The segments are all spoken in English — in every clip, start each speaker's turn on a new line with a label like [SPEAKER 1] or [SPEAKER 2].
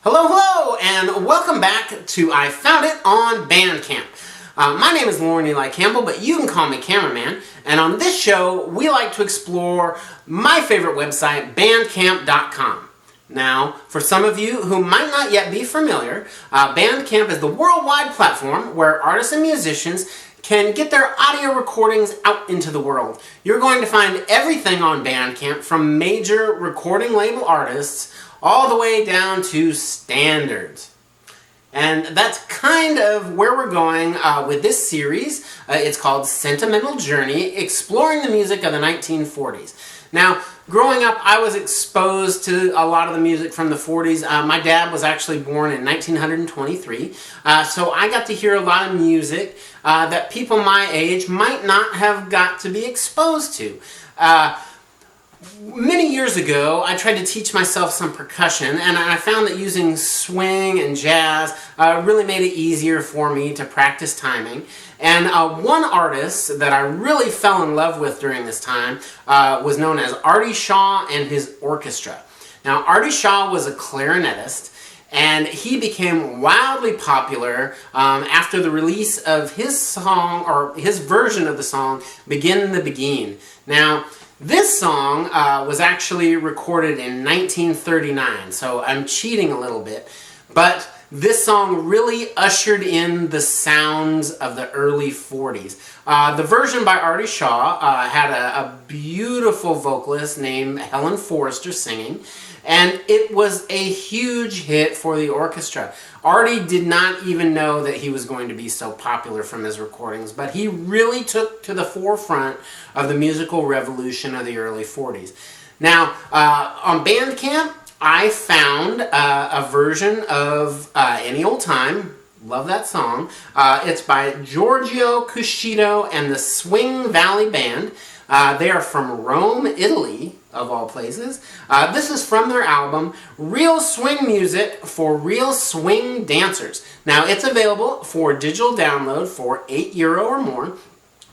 [SPEAKER 1] Hello, and welcome back to I Found It on Bandcamp. My name is Lauren Eli Campbell, but you can call me Cameraman, and on this show, we like to explore my favorite website, bandcamp.com. Now, for some of you who might not yet be familiar, Bandcamp is the worldwide platform where artists and musicians can get their audio recordings out into the world. You're going to find everything on Bandcamp, from major recording label artists all the way down to standards. And that's kind of where we're going with this series. It's called Sentimental Journey, exploring the music of the 1940s. Now, growing up, I was exposed to a lot of the music from the 40s. My dad was actually born in 1923, so I got to hear a lot of music that people my age might not have got to be exposed to. Many years ago, I tried to teach myself some percussion, and I found that using swing and jazz really made it easier for me to practice timing. And one artist that I really fell in love with during this time was known as Artie Shaw and his orchestra. Now, Artie Shaw was a clarinetist, and he became wildly popular after the release of his song, or his version of the song, Begin the Begin. Now, this song was actually recorded in 1939, so I'm cheating a little bit, but this song really ushered in the sounds of the early 40s. The version by Artie Shaw had a beautiful vocalist named Helen Forrester singing, and it was a huge hit for the orchestra. Artie did not even know that he was going to be so popular from his recordings, but he really took to the forefront of the musical revolution of the early 40s. Now, on Bandcamp, I found a version of Any Old Time. Love that song. It's by Giorgio Cùscito and the Swing Valley Band. They are from Rome, Italy, of all places. This is from their album, Real Swing Music for Real Swing Dancers. Now, it's available for digital download for €8 or more,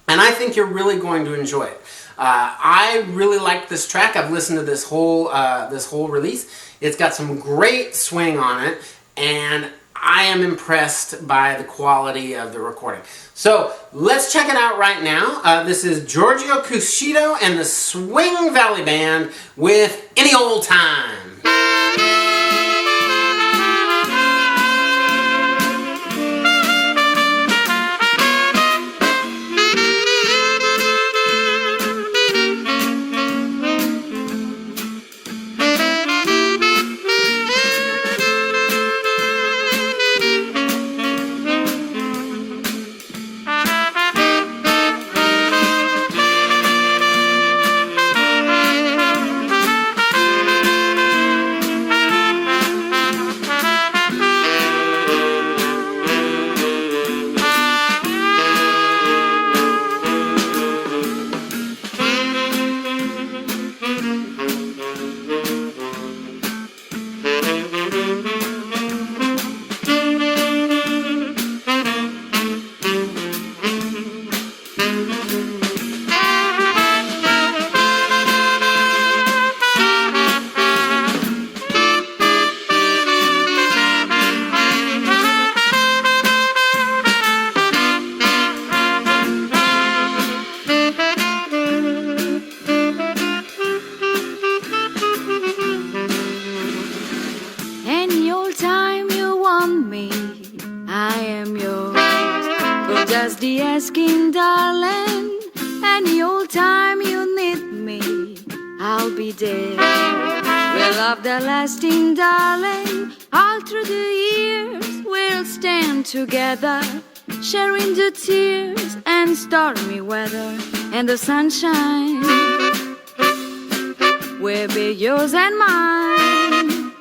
[SPEAKER 1] and I think you're really going to enjoy it. I really like this track. I've listened to this whole release. It's got some great swing on it, and I am impressed by the quality of the recording. So let's check it out right now. This is Giorgio Cùscito and the Swing Valley Band with Any Old Time.
[SPEAKER 2] Just the asking, darling. Any old time you need me, I'll be there. We'll love the lasting, darling. All through the years, we'll stand together, sharing the tears and stormy weather and the sunshine. We'll be yours and mine.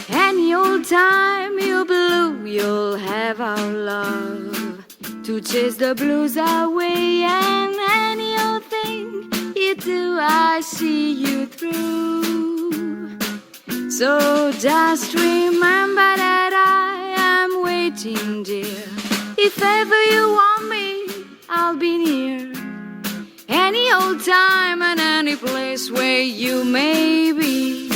[SPEAKER 2] Any old time you blue, you'll have our love to chase the blues away. And any old thing you do, I see you through. So just remember that I am waiting, dear. If ever you want me, I'll be near. Any old time and any place where you may be.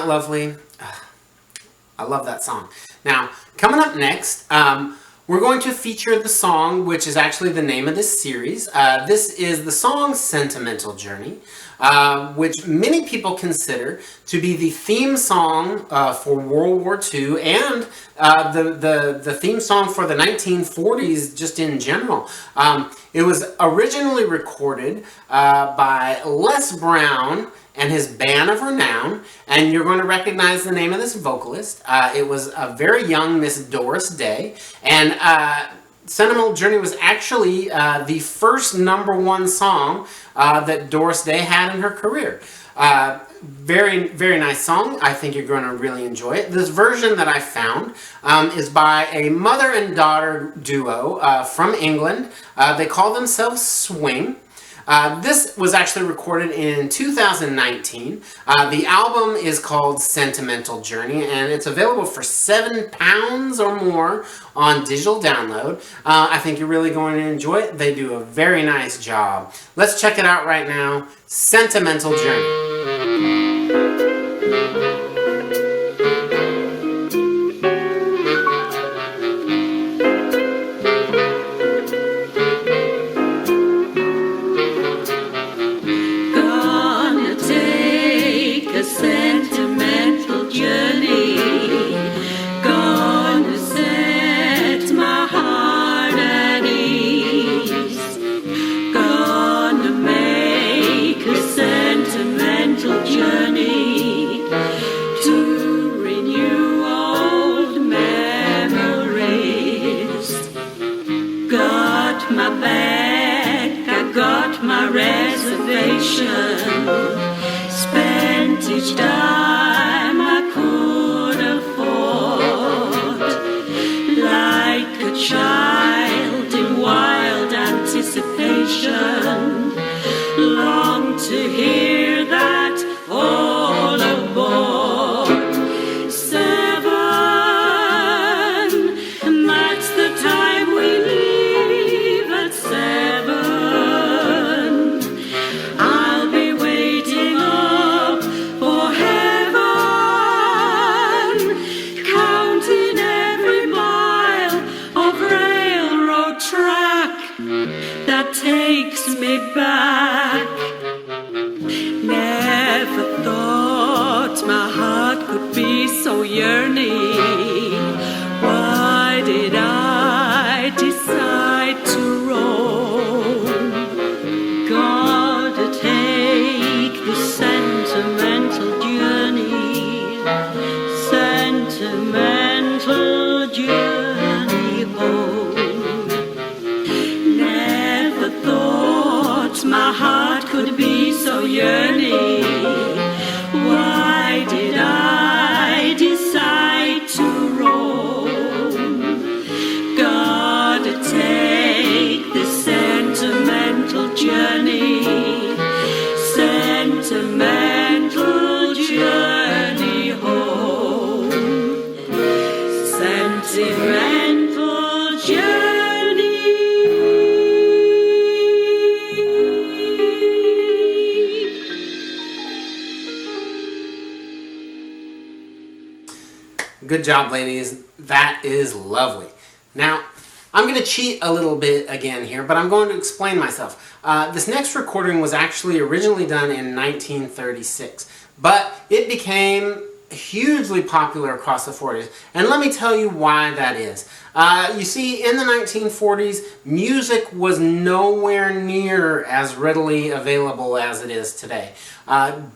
[SPEAKER 1] lovely? I love that song. Now, coming up next, we're going to feature the song, which is actually the name of this series. This is the song Sentimental Journey, which many people consider to be the theme song for World War II and the theme song for the 1940s just in general. It was originally recorded by Les Brown and his band of renown, and you're going to recognize the name of this vocalist. It was a very young Miss Doris Day, and Sentimental Journey was actually the first #1 song that Doris Day had in her career. Very, very nice song. I think you're going to really enjoy it. This version that I found is by a mother and daughter duo from England. They call themselves Swing. This was actually recorded in 2019. The album is called Sentimental Journey, and it's available for £7 or more on digital download. I think you're really going to enjoy it. They do a very nice job. Let's check it out right now. Sentimental Journey.
[SPEAKER 2] Spent each dime I could afford, like a child in wild anticipation, long to hear that all aboard. 7, and that's the time we leave at 7. Takes me back. Never thought my heart could be so yearning. Why did I decide to roam? Gotta take this sentimental journey, sentimental journey home. My heart could be so yearning. Why did I decide to roam? Gotta take this sentimental journey, sentimental journey home, sentimental journey.
[SPEAKER 1] Good job, ladies. That is lovely. Now, I'm going to cheat a little bit again here, but I'm going to explain myself. This next recording was actually originally done in 1936, but it became hugely popular across the 40s. And let me tell you why that is. You see, in the 1940s, music was nowhere near as readily available as it is today.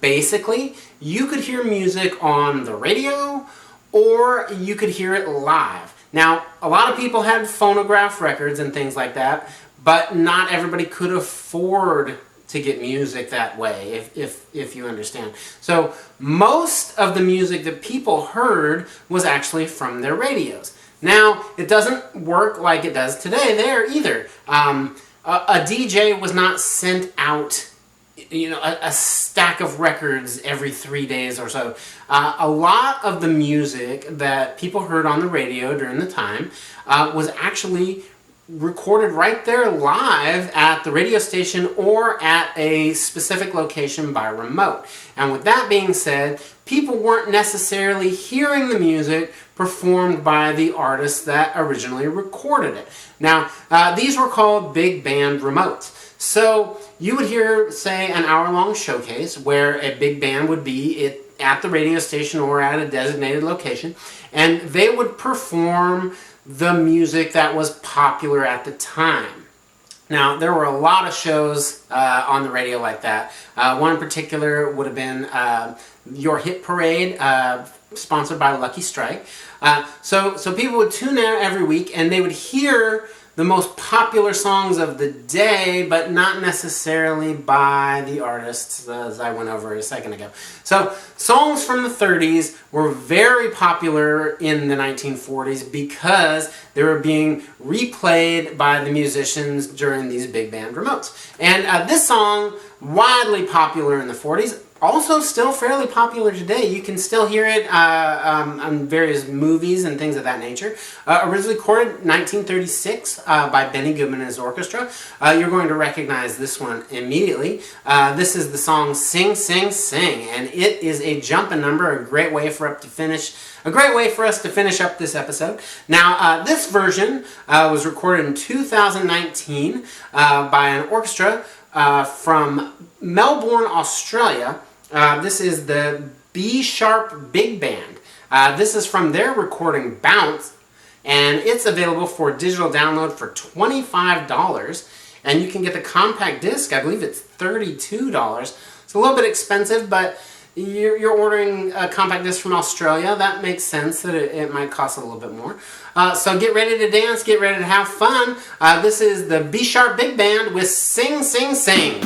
[SPEAKER 1] Basically, you could hear music on the radio, or you could hear it live. Now, a lot of people had phonograph records and things like that, but not everybody could afford to get music that way, if you understand. So most of the music that people heard was actually from their radios. Now, it doesn't work like it does today there either. A DJ was not sent out a stack of records every 3 days or so. A lot of the music that people heard on the radio during the time was actually recorded right there live at the radio station or at a specific location by remote. And with that being said, people weren't necessarily hearing the music performed by the artists that originally recorded it. Now, these were called big band remotes. So you would hear, say, an hour-long showcase where a big band would be at the radio station or at a designated location, and they would perform the music that was popular at the time. Now, there were a lot of shows on the radio like that. One in particular would have been Your Hit Parade, sponsored by Lucky Strike. So people would tune in every week, and they would hear the most popular songs of the day, but not necessarily by the artists, as I went over a second ago. So songs from the 30s were very popular in the 1940s because they were being replayed by the musicians during these big band remotes. And this song, widely popular in the 40s, also still fairly popular today. You can still hear it on various movies and things of that nature. Originally recorded 1936 by Benny Goodman and his orchestra. You're going to recognize this one immediately. This is the song Sing, Sing, Sing, and it is a jumping number, a great way for us to finish up this episode. Now, this version was recorded in 2019 by an orchestra from Melbourne, Australia. This is the B-sharp Big Band. This is from their recording Bounce, and it's available for digital download for $25. And you can get the compact disc, I believe it's $32. It's a little bit expensive, but you're ordering a compact disc from Australia. That makes sense that it might cost a little bit more. So get ready to dance, get ready to have fun. This is the B-sharp Big Band with Sing, Sing, Sing.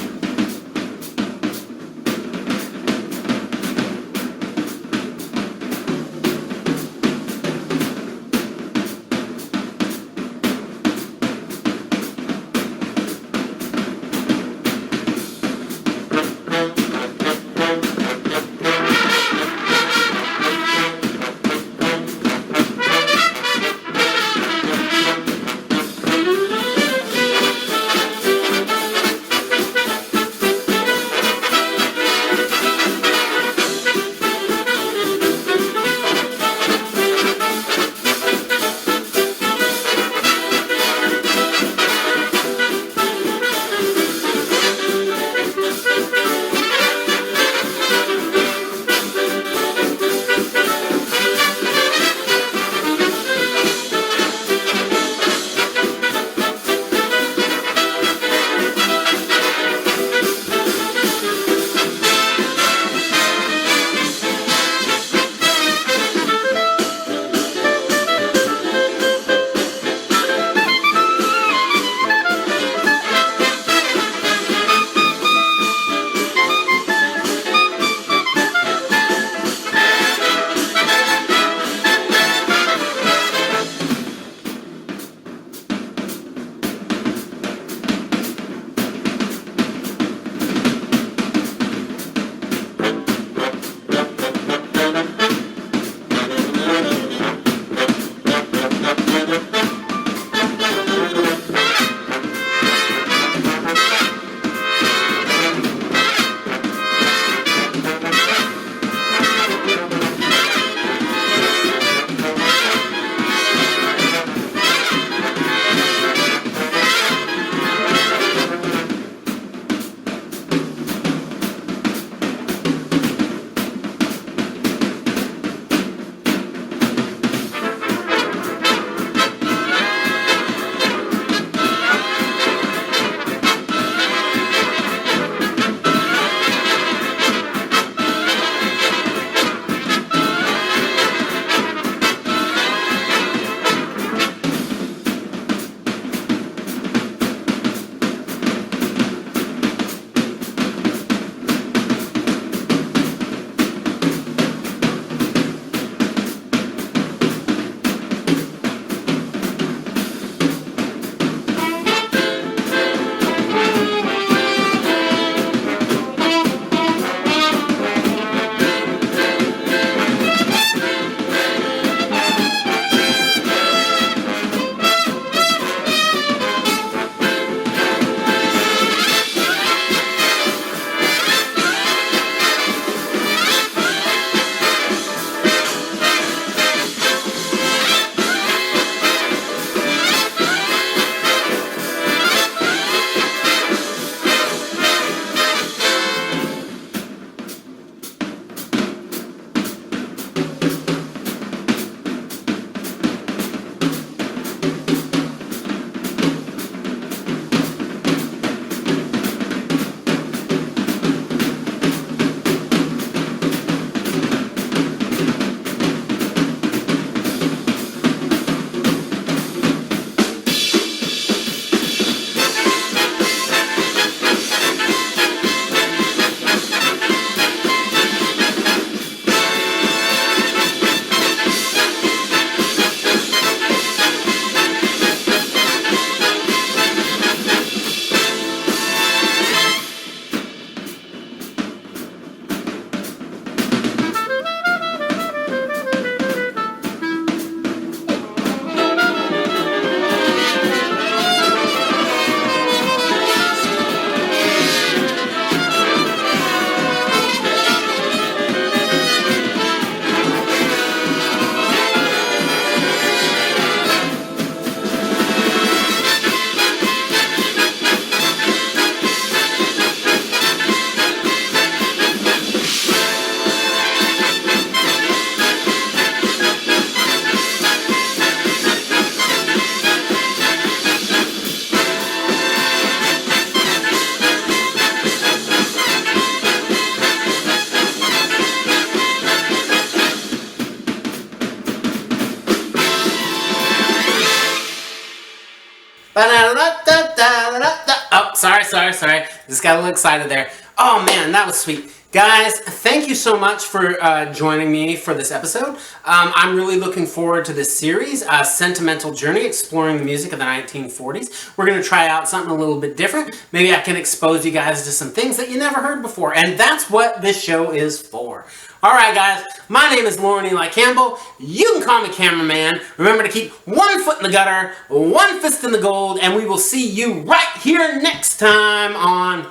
[SPEAKER 1] Oh, sorry. Just got a little excited there. Oh man, that was sweet. Guys, thank you so much for joining me for this episode. I'm really looking forward to this series, Sentimental Journey, exploring the music of the 1940s. We're going to try out something a little bit different. Maybe I can expose you guys to some things that you never heard before, and that's what this show is for. Alright guys, my name is Lauren Eli Campbell. You can call me Cameraman. Remember to keep one foot in the gutter, one fist in the gold, and we will see you right here next time on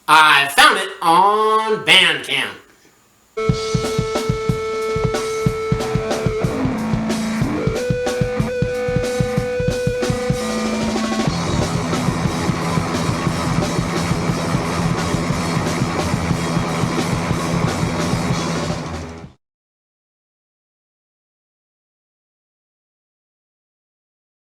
[SPEAKER 1] I Found It on Bandcamp.